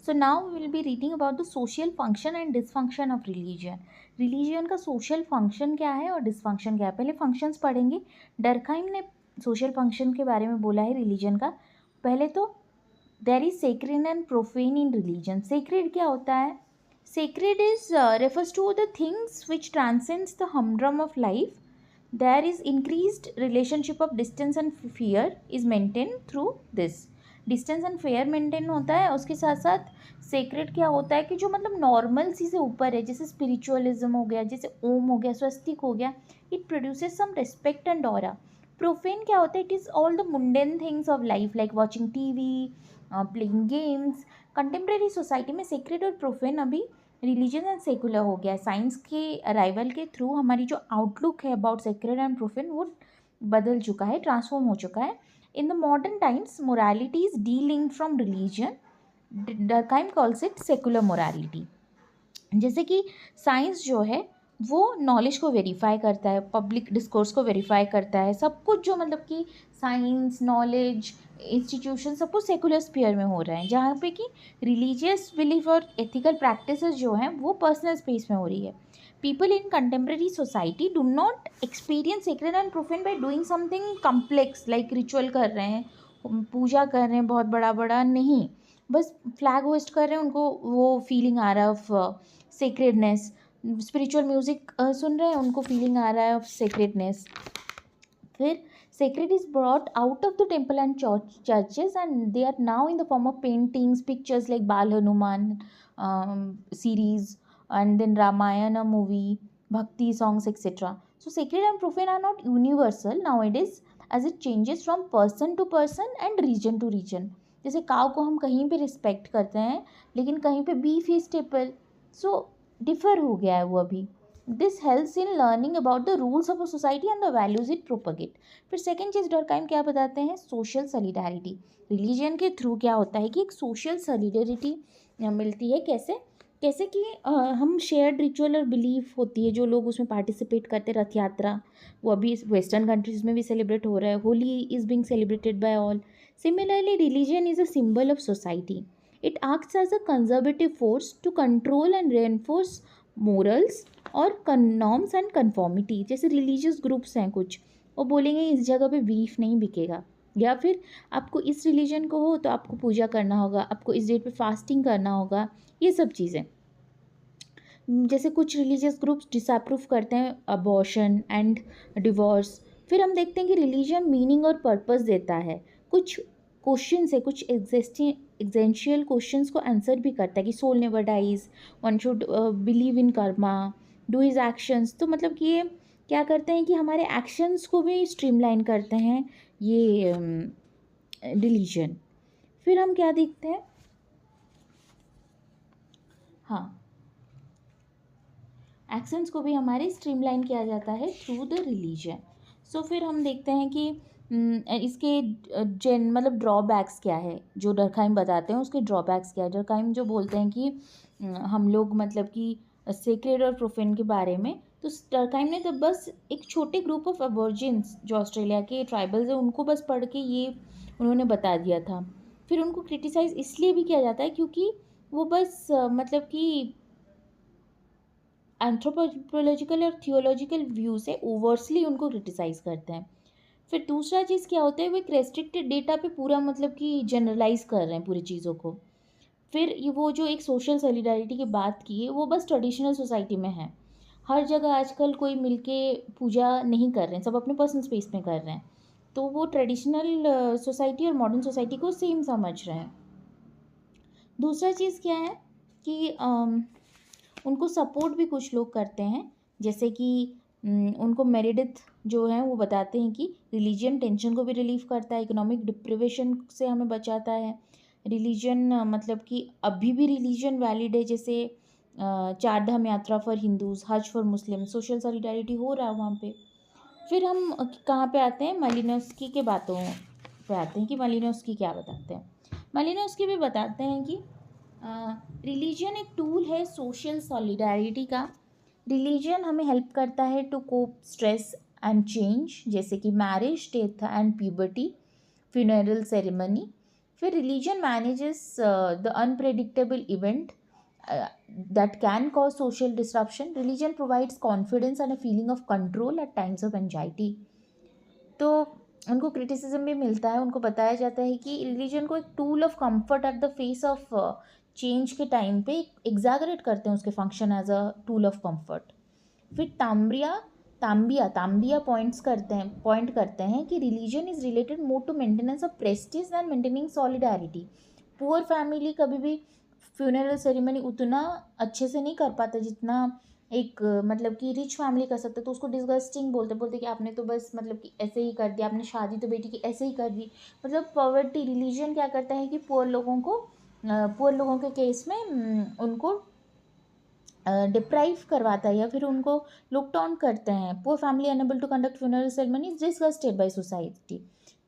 So now we will be reading about the social function and dysfunction of religion. Religion का social function क्या है और dysfunction क्या है, पहले functions पढ़ेंगे. डरखाइम ने social function के बारे में बोला है religion का. पहले तो there is sacred and profane in religion. Sacred क्या होता है? Sacred is refers to the things which transcends the humdrum of life. There is increased relationship of distance and fear is maintained through this. Distance and fair maintain होता है. उसके साथ साथ secret क्या होता है कि जो मतलब नॉर्मल सी से ऊपर है, जैसे स्पिरिचुअलिज्म हो गया, जैसे ओम हो गया, स्वस्तिक हो गया. It produces some respect and aura. Profane क्या होता है? It is all the mundane things of life like watching TV, playing games. Contemporary society में सेक्रेट और प्रोफेन अभी रिलीजन एंड सेकुलर हो गया. साइंस के अराइवल के थ्रू हमारी जो आउटलुक है अबाउट सेक्रेट एंड प्रोफेन वो बदल चुका है, ट्रांसफॉर्म हो चुका है. In the modern times, morality is de-linked from religion. Durkheim calls it secular morality. जैसे कि साइंस जो है वो नॉलेज को वेरीफाई करता है, पब्लिक डिस्कोर्स को वेरीफाई करता है, सब कुछ जो मतलब कि साइंस, नॉलेज, इंस्टीट्यूशन सब कुछ सेकुलर स्फीयर में हो रहा है, जहाँ पे कि रिलीजियस बिलीफ और एथिकल प्रैक्टिसेस जो हैं वो पर्सनल स्पेस में हो रही है. People in contemporary society do not experience sacred and profane by doing something complex like ritual कर रहे हैं, पूजा कर रहे हैं बहुत बड़ा बड़ा नहीं, बस फ्लैग होस्ट कर रहे हैं, उनको वो फीलिंग आ रहा है ऑफ सेक्रेडनेस. स्पिरिचुअल म्यूजिक सुन रहे हैं, उनको फीलिंग आ रहा है ऑफ सेक्रेडनेस. फिर sacred is brought out of the temple and churches and they are now in the form of paintings, pictures like Bal Hanuman series, and then Ramayana movie, bhakti songs, etc. So sacred and profane are not universal nowadays as it changes from person to person and region to region. जैसे काव को हम कहीं पे respect करते हैं लेकिन कहीं पे बीफ ही स्टेपल, सो डिफर हो गया है वो अभी. This helps in learning about the rules of a society and the values it propagate. फिर सेकेंड चीज़ डरकाइम क्या बताते हैं? Social solidarity. रिलीजन के थ्रू क्या होता है कि एक सोशल सॉलिडारिटी मिलती है. कैसे? कैसे कि हम शेयर्ड रिचुअल और बिलीफ होती है, जो लोग उसमें पार्टिसिपेट करते. रथ यात्रा वो अभी वेस्टर्न कंट्रीज़ में भी सेलिब्रेट हो रहा है. Holi is being celebrated by all. Similarly religion is a symbol of society. It acts as a conservative force to control and reinforce morals और नॉर्म्स एंड कन्फॉर्मिटी. जैसे रिलीजियस ग्रुप्स हैं कुछ, वो बोलेंगे इस जगह पे बीफ नहीं बिकेगा, या फिर आपको इस रिलीजन को हो तो आपको पूजा करना होगा, आपको इस डेट पे फास्टिंग करना होगा, ये सब चीज़ें. जैसे कुछ रिलीजियस ग्रुप्स डिसअप्रूव करते हैं अबॉर्शन एंड डिवोर्स. फिर हम देखते हैं कि रिलीजन मीनिंग और पर्पस देता है. कुछ क्वेश्चन है, कुछ एग्जेंशियल क्वेश्चंस को आंसर भी करता है कि soul never dies, one should believe in karma, do his actions. तो मतलब कि ये क्या करते हैं कि हमारे एक्शंस को भी स्ट्रीमलाइन करते हैं ये रिलीजन. फिर हम क्या देखते हैं? हाँ, एक्शंस को भी हमारे स्ट्रीमलाइन किया जाता है थ्रू द रिलीजन. सो फिर हम देखते हैं कि इसके मतलब ड्रॉबैक्स क्या है, जो डरखाइम बताते हैं उसके ड्रॉबैक्स क्या है. डरखाइम जो बोलते हैं कि हम लोग मतलब कि सेक्रेड और प्रोफेन के बारे में, तो डरखाइम ने तो बस एक छोटे ग्रुप ऑफ अबॉर्जिन्स जो ऑस्ट्रेलिया के ट्राइबल्स हैं उनको बस पढ़ के ये उन्होंने बता दिया था. फिर उनको क्रिटिसाइज़ इसलिए भी किया जाता है क्योंकि वो बस मतलब कि एंथ्रोपोलॉजिकल और थियोलॉजिकल व्यू से ओवर्सली उनको क्रिटिसाइज़ करते हैं. फिर दूसरा चीज़ क्या होता है, वो एक रेस्ट्रिक्टेड डेटा पे पूरा मतलब कि जनरलाइज कर रहे हैं पूरी चीज़ों को. फिर ये वो जो एक सोशल सॉलिडारिटी की बात की है वो बस ट्रेडिशनल सोसाइटी में है. हर जगह आजकल कोई मिलके पूजा नहीं कर रहे हैं, सब अपने पर्सनल स्पेस में कर रहे हैं. तो वो ट्रेडिशनल सोसाइटी और मॉडर्न सोसाइटी को सेम समझ रहे हैं. दूसरा चीज़ क्या है कि उनको सपोर्ट भी कुछ लोग करते हैं, जैसे कि उनको मेरिडिथ जो है वो बताते हैं कि रिलीजन टेंशन को भी रिलीफ करता है, इकोनॉमिक डिप्रिवेशन से हमें बचाता है. रिलीजन मतलब कि अभी भी रिलीजन वैलिड है, जैसे चार धाम यात्रा फॉर हिंदूज़, हज फॉर मुस्लिम, सोशल सॉलिडारिटी हो रहा है वहाँ पे. फिर हम कहाँ पे आते हैं? मालिनोव्स्की के बातों पे आते हैं कि मालिनोव्स्की क्या बताते हैं. मालिनोव्स्की भी बताते हैं कि रिलीजन एक टूल है सोशल सॉलिडारिटी का. रिलीजन हमें हेल्प करता है to cope stress and change, जैसे कि marriage, death and puberty, funeral ceremony. फिर religion manages the unpredictable event that can cause social disruption. Religion provides confidence and a feeling of control at times of anxiety. तो उनको criticism भी मिलता है, उनको बताया जाता है कि रिलीजन को एक tool of comfort at the face of change के टाइम पे एग्जैगरेट करते हैं उसके function as a tool of comfort. फिर तांबिया पॉइंट करते हैं कि religion is related more to maintenance of prestige and maintaining solidarity. Poor family कभी भी फ्यूनरल सेरेमनी उतना अच्छे से नहीं कर पाता जितना एक मतलब कि रिच फैमिली कर सकते. तो उसको डिस्गस्टिंग बोलते कि आपने तो बस मतलब कि ऐसे ही कर दिया, आपने शादी तो बेटी की ऐसे ही कर दी. मतलब पॉवर्टी, रिलीजन क्या करता है कि पुअर लोगों के केस में उनको डिप्राइव करवाता है या फिर उनको लुक डाउन करते हैं. Poor family unable to conduct funeral ceremony is disgusted by society.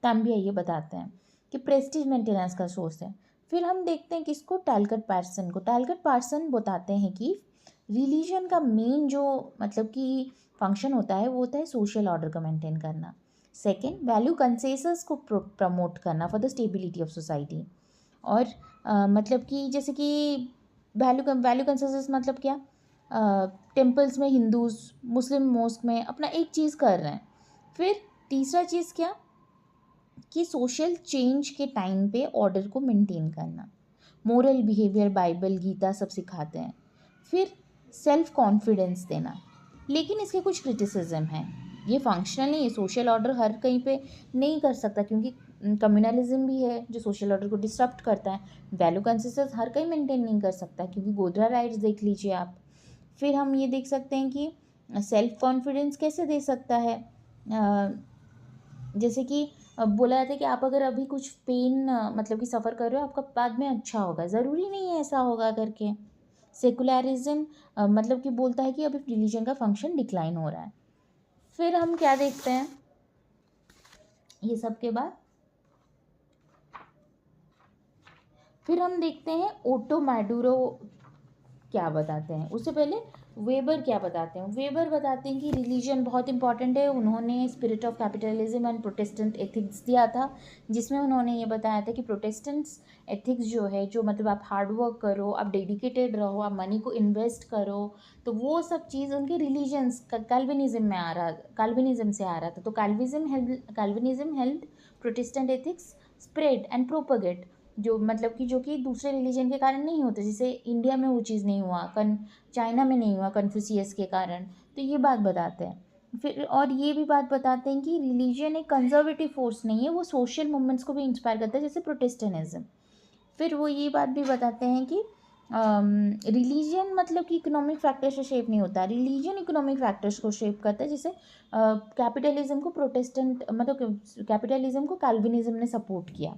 Tambiah ये बताते हैं कि प्रेस्टीज मेंटेनेंस का सोर्स है. फिर हम देखते हैं किसको, टैलकट पार्सन बताते हैं कि रिलीजन का मेन जो मतलब कि फंक्शन होता है वो होता है सोशल ऑर्डर को मेंटेन करना. सेकंड, वैल्यू कंसेंसस को प्रमोट करना for the stability of society. और मतलब कि जैसे कि वैल्यू कंसेंसस मतलब क्या, टेम्पल्स में हिंदूज मुस्लिम मोस्क में अपना एक चीज़ कर रहे हैं. फिर तीसरा चीज़ क्या कि सोशल चेंज के टाइम पे ऑर्डर को मेंटेन करना. मोरल बिहेवियर बाइबल गीता सब सिखाते हैं. फिर सेल्फ कॉन्फिडेंस देना. लेकिन इसके कुछ क्रिटिसिज्म हैं. ये फंक्शनल नहीं है, सोशल ऑर्डर हर कहीं पे नहीं कर सकता क्योंकि कम्युनलिज्म भी है जो सोशल ऑर्डर को डिस्टर्ब करता है. वैल्यू कंसिस्टेंस हर कहीं मेंटेन नहीं कर सकता क्योंकि गोधरा राइट्स देख लीजिए आप. फिर हम ये देख सकते हैं कि सेल्फ कॉन्फिडेंस कैसे दे सकता है. जैसे कि बोला जाता है कि आप अगर अभी कुछ पेन मतलब कि सफ़र कर रहे हो आपका बाद में अच्छा होगा, ज़रूरी नहीं है ऐसा होगा करके. सेकुलरिज्म मतलब कि बोलता है कि अभी रिलीजन का फंक्शन डिक्लाइन हो रहा है. फिर हम क्या देखते हैं ये सब के बाद, फिर हम देखते हैं ओटो मैडुरो क्या बताते हैं. उससे पहले वेबर क्या बताते हैं. वेबर बताते हैं कि रिलीजन बहुत इंपॉर्टेंट है. उन्होंने spirit of capitalism and Protestant ethics दिया था जिसमें उन्होंने ये बताया था कि प्रोटेस्टेंट्स एथिक्स जो है, जो मतलब आप हार्ड वर्क करो, आप डेडिकेटेड रहो, आप मनी को इन्वेस्ट करो, तो वो सब चीज़ उनके रिलीजन्स कैल्विनिज्म में आ रहा, कैल्विनिज्म से आ रहा था. तो Calvinism help Protestant ethics spread and propagate, जो कि दूसरे रिलीजन के कारण नहीं होते. जैसे इंडिया में वो चीज़ नहीं हुआ, चाइना में नहीं हुआ कन्फ्यूशियस के कारण. तो ये बात बताते हैं. फिर और ये भी बात बताते हैं कि रिलीजन एक कंजर्वेटिव फोर्स नहीं है, वो सोशल मूवमेंट्स को भी इंस्पायर करता है जैसे प्रोटेस्टेंटिज्म. फिर वो ये बात भी बताते हैं कि रिलीजन मतलब कि इकोनॉमिक फैक्टर्स से शेप नहीं होता. रिलीजन इकोनॉमिक फैक्टर्स को शेप करता है. जैसे कैपिटलिज्म को कैपिटलिज्म को कैल्विनिज्म ने सपोर्ट किया.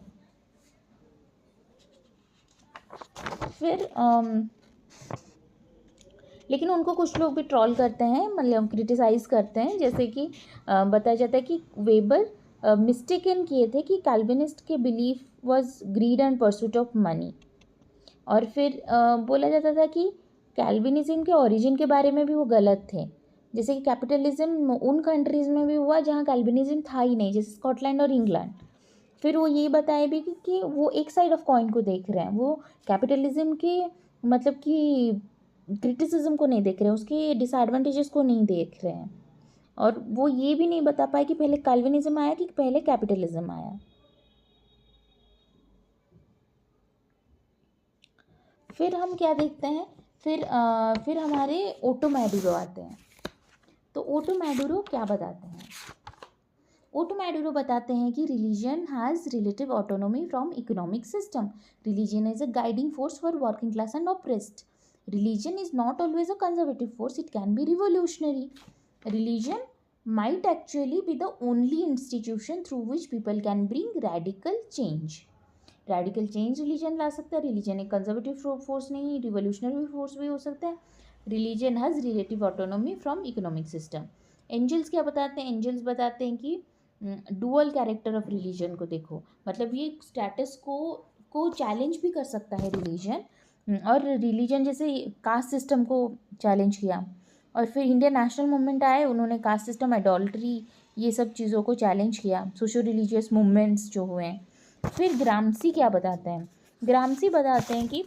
फिर लेकिन उनको कुछ लोग भी ट्रोल करते हैं, मतलब क्रिटिसाइज़ करते हैं. जैसे कि बताया जाता है कि वेबर मिस्टेकन किए थे कि कैल्विनिस्ट के belief was grid and pursuit of money. और फिर बोला जाता था कि कैल्विनिज्म के ओरिजिन के बारे में भी वो गलत थे. जैसे कि कैपिटलिज्म उन कंट्रीज़ में भी हुआ जहाँ कैल्विनिज्म था ही नहीं, जैसे स्कॉटलैंड और इंग्लैंड. फिर वो ये बताए भी कि वो एक साइड ऑफ कॉइन को देख रहे हैं, वो कैपिटलिज्म के मतलब कि क्रिटिसिज्म को नहीं देख रहे हैं, उसके डिसएडवांटेजेस को नहीं देख रहे हैं. और वो ये भी नहीं बता पाए कि पहले कैल्विनिज्म आया कि पहले कैपिटलिज्म आया. फिर हम क्या देखते हैं, फिर हमारे ओटो मैडुरो आते हैं. तो ओटो मैडुरो क्या बताते हैं. ओटो मैडुरो बताते हैं कि religion has relative autonomy from economic system. Religion is a guiding force for working class and oppressed. Religion is not always a conservative force, it can be revolutionary. Religion might actually be the only institution through which people can bring radical change. Radical change religion ला सकता है. Religion एक conservative force नहीं, revolutionary force भी हो सकता है. Religion has relative autonomy from economic system. Angels क्या बताते हैं. Angels बताते हैं कि डुअल कैरेक्टर ऑफ रिलीजन को देखो, मतलब ये स्टेटस को चैलेंज भी कर सकता है रिलीजन. और रिलीजन जैसे कास्ट सिस्टम को चैलेंज किया. और फिर इंडियन नेशनल मूवमेंट आए, उन्होंने कास्ट सिस्टम, आइडोल्ट्री, ये सब चीज़ों को चैलेंज किया. सोशो रिलीजियस मूवमेंट्स जो हुए हैं. फिर ग्रामसी क्या बताते हैं? ग्रामसी बताते हैं कि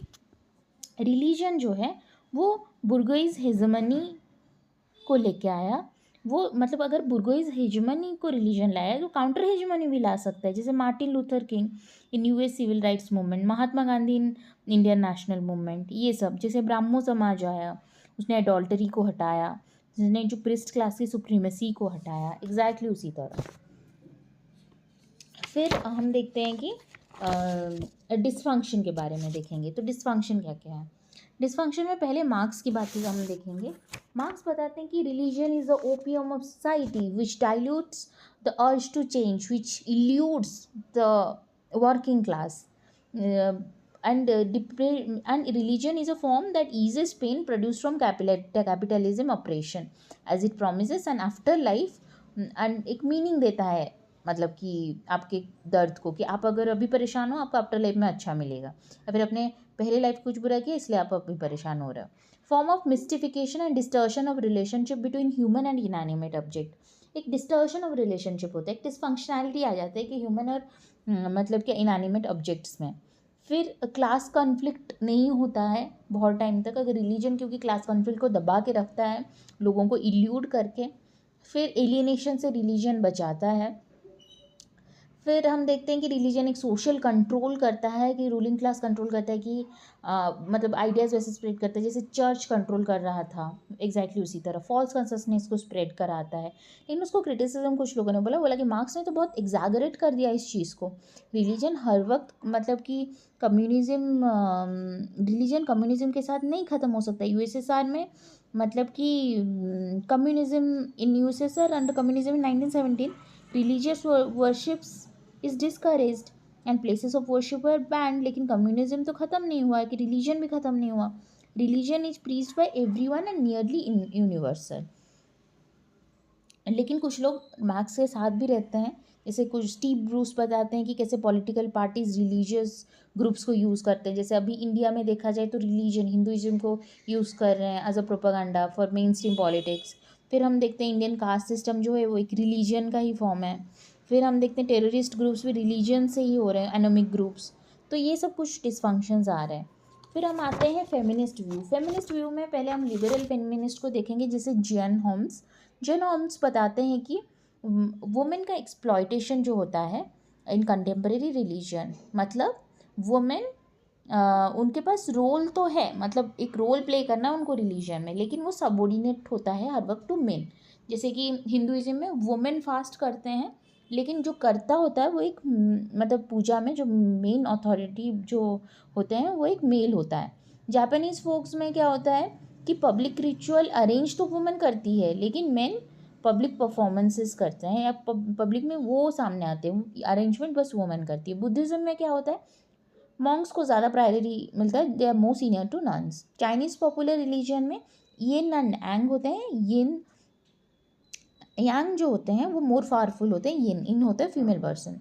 रिलीजन जो है वो बुर्गोइज हेजमनी को लेके आया। वो मतलब अगर बुर्गोइज हेजमनी को रिलीजन लाया तो काउंटर हेजमनी भी ला सकता है, जैसे Martin Luther King in US civil rights movement, Mahatma Gandhi in Indian national movement, ये सब। जैसे ब्राह्मो समाज आया, उसने एडॉल्टरी को हटाया, जिसने जो प्रिस्ट क्लास की सुप्रीमेसी को हटाया, एग्जैक्टली उसी तरह। फिर हम देखते हैं कि डिसफंक्शन के बारे में देखेंगे। तो डिसफंक्शन क्या क्या है? डिसफंक्शन में पहले मार्क्स की बात हम देखेंगे। मार्क्स बताते हैं कि religion is the opium of society which dilutes the urge to change, which illudes the working class, and religion is a form that eases pain produced from capitalism oppression as it promises an afterlife, and एक meaning देता है, मतलब कि आपके दर्द को, कि आप अगर अभी परेशान हो आपको आफ्टर लाइफ में अच्छा मिलेगा, या फिर अपने पहले लाइफ कुछ बुरा किया इसलिए आप अभी परेशान हो रहे हो। Form of mystification and distortion of relationship between human and inanimate object, एक डिस्टर्शन ऑफ रिलेशनशिप होता है, एक डिसफंक्शनैलिटी आ जाता है कि ह्यूमन और मतलब कि इनएनिमेट ऑब्जेक्ट्स में। फिर क्लास कॉन्फ्लिक्ट नहीं होता है बहुत टाइम तक, अगर रिलीजन, क्योंकि क्लास कॉन्फ्लिक्ट को दबा के रखता है लोगों को इल्यूड करके। फिर एलियनेशन से रिलीजन बचाता है। फिर हम देखते हैं कि रिलीजन एक सोशल कंट्रोल करता है, कि रूलिंग क्लास कंट्रोल करता है, कि मतलब आइडियाज़ वैसे स्प्रेड करता है जैसे चर्च कंट्रोल कर रहा था, एग्जैक्टली उसी तरह फॉल्स कॉन्शसनेस को स्प्रेड कराता है। लेकिन उसको क्रिटिसिज्म कुछ लोगों ने बोला कि मार्क्स ने तो बहुत एग्जैगरेट कर दिया इस चीज़ को। रिलीजन हर वक्त मतलब कि रिलीजन कम्युनिज्म के साथ नहीं ख़त्म हो सकता। यूएसएसआर में मतलब कि communism in USSR under communism in 1917 religious worships is discouraged and places of worship were band. लेकिन कम्युनिज्म तो ख़त्म नहीं हुआ है, कि रिलीजन भी ख़त्म नहीं हुआ। Religion is preached by everyone and nearly universal. लेकिन कुछ लोग मार्क्स के साथ भी रहते हैं, जैसे कुछ स्टीव ब्रूस बताते हैं कि कैसे पॉलिटिकल पार्टीज रिलीजियस ग्रुप्स को यूज़ करते हैं। जैसे अभी इंडिया में देखा जाए तो रिलीजन हिंदुइज्म को यूज़ कर रहे हैं as a propaganda for mainstream politics. फिर हम देखते हैं इंडियन कास्ट सिस्टम जो है वो एक रिलीजन का ही फॉर्म है। फिर हम देखते हैं टेररिस्ट ग्रुप्स भी रिलीजन से ही हो रहे हैं, एनोमिक ग्रुप्स। तो ये सब कुछ डिसफंक्शंस आ रहे हैं। फिर हम आते हैं फेमिनिस्ट व्यू। फेमिनिस्ट व्यू में पहले हम लिबरल फेमिनिस्ट को देखेंगे, जैसे जैन होम्स बताते हैं कि वुमेन का एक्सप्लॉयटेशन जो होता है इन कंटेम्प्रेरी रिलीजन, मतलब वुमेन उनके पास रोल तो है, मतलब एक रोल प्ले करना है उनको रिलीजन में, लेकिन वो सबॉर्डिनेट होता है हर वक्त टू मेन। जैसे कि हिंदुइज्म में वुमेन फास्ट करते हैं, लेकिन जो करता होता है वो एक मतलब पूजा में जो मेन अथॉरिटी जो होते हैं वो एक मेल होता है। जापानीज़ फोक्स में क्या होता है कि पब्लिक रिचुअल अरेंज तो वुमेन करती है, लेकिन मेन पब्लिक परफॉर्मेंसेस करते हैं, या पब्लिक में वो सामने आते हैं, अरेंजमेंट बस वुमेन करती है। बुद्धिज़्म में क्या होता है, मॉन्क्स को ज़्यादा प्रायोरिटी मिलता है, they are more senior to nuns. Chinese popular religion में येन एंड यांग होते हैं, येन यांग जो होते हैं वो मोर पावरफुल होते हैं, येन इन होता है फीमेल पर्सन।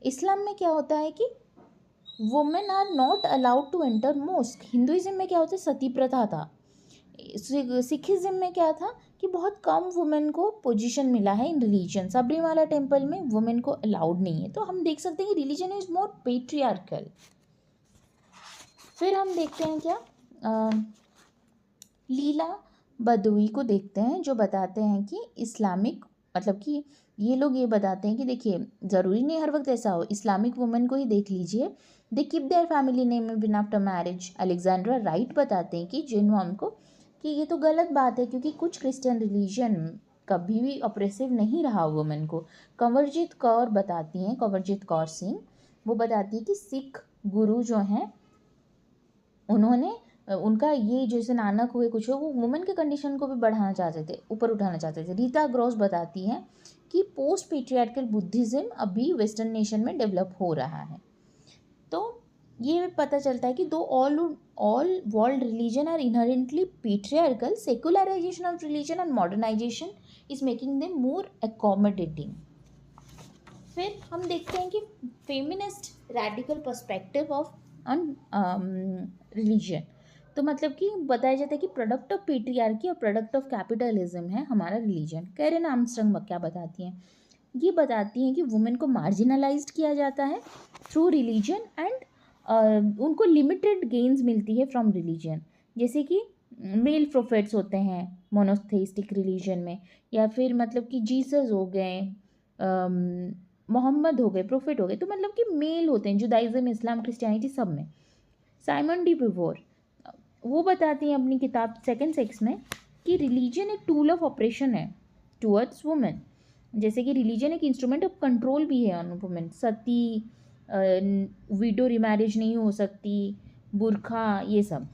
इस्लाम में क्या होता है कि women are not allowed to enter mosque. Hinduism में क्या होता है, सती प्रथा था। सिखिज्म में क्या था कि बहुत कम वुमेन को पोजीशन मिला है इन रिलीजन। सबरीमाला टेम्पल में वुमेन को अलाउड नहीं है। तो हम देख सकते हैं कि रिलीजन इज मोर पेट्रियार्कल। फिर हम देखते हैं क्या लीला बदवी को देखते हैं, जो बताते हैं कि इस्लामिक मतलब कि ये लोग ये बताते हैं कि देखिए ज़रूरी नहीं हर वक्त ऐसा हो, इस्लामिक वुमेन को ही देख लीजिए, they keep their family name been after marriage. Alexandra Wright बताते हैं कि जिनवाम को कि ये तो गलत बात है, क्योंकि कुछ क्रिश्चियन रिलीजन कभी भी ऑप्रेसिव नहीं रहा वुमेन को। कंवरजीत कौर बताती हैं, कंवरजीत कौर सिंह, वो बताती है कि सिख गुरु जो हैं उन्होंने उनका ये जैसे नानक हुए कुछ हो, वो वुमेन के कंडीशन को भी बढ़ाना चाहते थे, ऊपर उठाना चाहते थे। रीता ग्रॉस बताती हैं कि पोस्ट पेट्रियार्कल बुद्धिज़्म अभी वेस्टर्न नेशन में डेवलप हो रहा है। तो ये पता चलता है कि दो all world religion are inherently patriarchal, secularization of religion and modernization is making them more accommodating. फिर हम देखते हैं कि feminist radical perspective of on religion. तो मतलब कि बताया जाता है कि प्रोडक्ट ऑफ पेट्रियार्की और प्रोडक्ट ऑफ कैपिटलिज्म है हमारा रिलीजन। कैरन आर्मस्ट्रांग क्या बताती हैं, ये बताती हैं कि वुमेन को मार्जिनलाइज्ड किया जाता है थ्रू रिलीजन एंड उनको लिमिटेड गेन्स मिलती है फ्रॉम रिलीजन, जैसे कि मेल प्रोफेट्स होते हैं मोनोथेइस्टिक रिलीजन में, या फिर मतलब कि जीसस हो गए, मोहम्मद हो गए, प्रोफेट हो गए, तो मतलब कि मेल होते हैं जुदाइज़म, इस्लाम, क्रिश्चियनिटी सब में। साइमन डी बिवोर वो बताती हैं अपनी किताब सेकंड सेक्स में कि रिलीजन एक टूल ऑफ ऑपरेशन है टूवर्ड्स वुमेन, जैसे कि रिलीजन एक इंस्ट्रूमेंट ऑफ कंट्रोल भी है on women. Sati, window remarriage नहीं हो सकती, बुरखा, ये सब।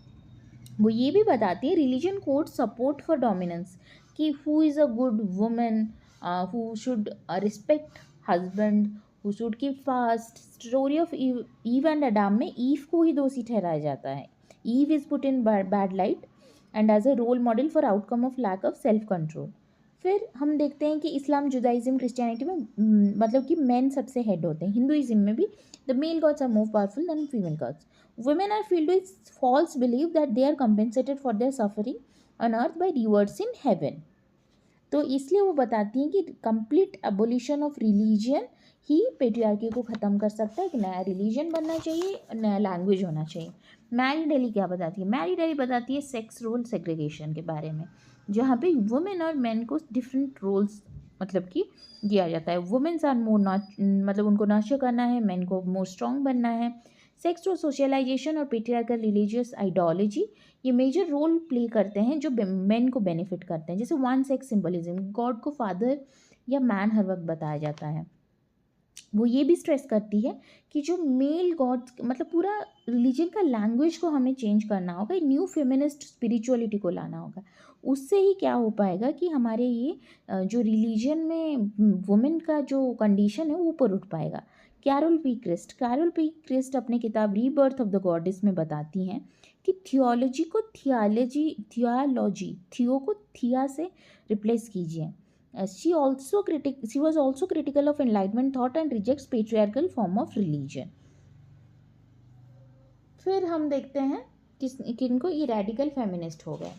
वो ये भी बताती है religion code support for dominance, कि who is a good women, who should respect husband, who should keep fast. Story of Eve and Adam में ईव को ही दोषी ठहराया जाता है। Eve is put in bad light and as a role model for outcome of lack of self control. फिर हम देखते हैं कि इस्लाम, जुदाइज़म, क्रिश्चियनिटी में मतलब कि मेन सबसे हेड होते हैं। हिंदुइज्म में भी the male gods are more powerful than female gods. Women are filled with false belief that they are compensated for their suffering on earth by rewards in heaven. तो इसलिए वो बताती हैं कि complete abolition of religion he patriarchy को ख़त्म कर सकता है, कि नया रिलीजन बनना चाहिए, नया लैंग्वेज होना चाहिए। मैरी डेली क्या बताती है? मैरी डेली बताती है सेक्स रोल सेग्रीगेशन के बारे में, जहाँ पे वुमेन और मेन को डिफरेंट रोल्स मतलब कि दिया जाता है। वुमेन्स आर मोर मतलब उनको नर्चर करना है, मेन को मोर स्ट्रॉन्ग बनना है। सेक्स और सोशलाइजेशन और पेट्रियार्कल रिलीजियस आइडियोलॉजी ये मेजर रोल प्ले करते हैं जो मेन को बेनिफिट करते हैं। जैसे वन सेक्स सिंबलिज्म, गॉड को फादर या मैन हर वक्त बताया जाता है। वो ये भी स्ट्रेस करती है कि जो मेल गॉड्स मतलब पूरा रिलीजन का लैंग्वेज को हमें चेंज करना होगा, न्यू फेमिनिस्ट स्पिरिचुअलिटी को लाना होगा। उससे ही क्या हो पाएगा कि हमारे ये जो रिलीजन में वुमेन का जो कंडीशन है वो ऊपर उठ पाएगा। कैरोल पी क्रिस्ट अपने किताब रीबर्थ ऑफ द गॉडेस में बताती हैं कि थियोलॉजी को थियो को थिया से रिप्लेस कीजिए। She was also critical of Enlightenment thought and rejects patriarchal form of religion. फिर हम देखते हैं किनको ये रेडिकल फेमिनिस्ट हो गए।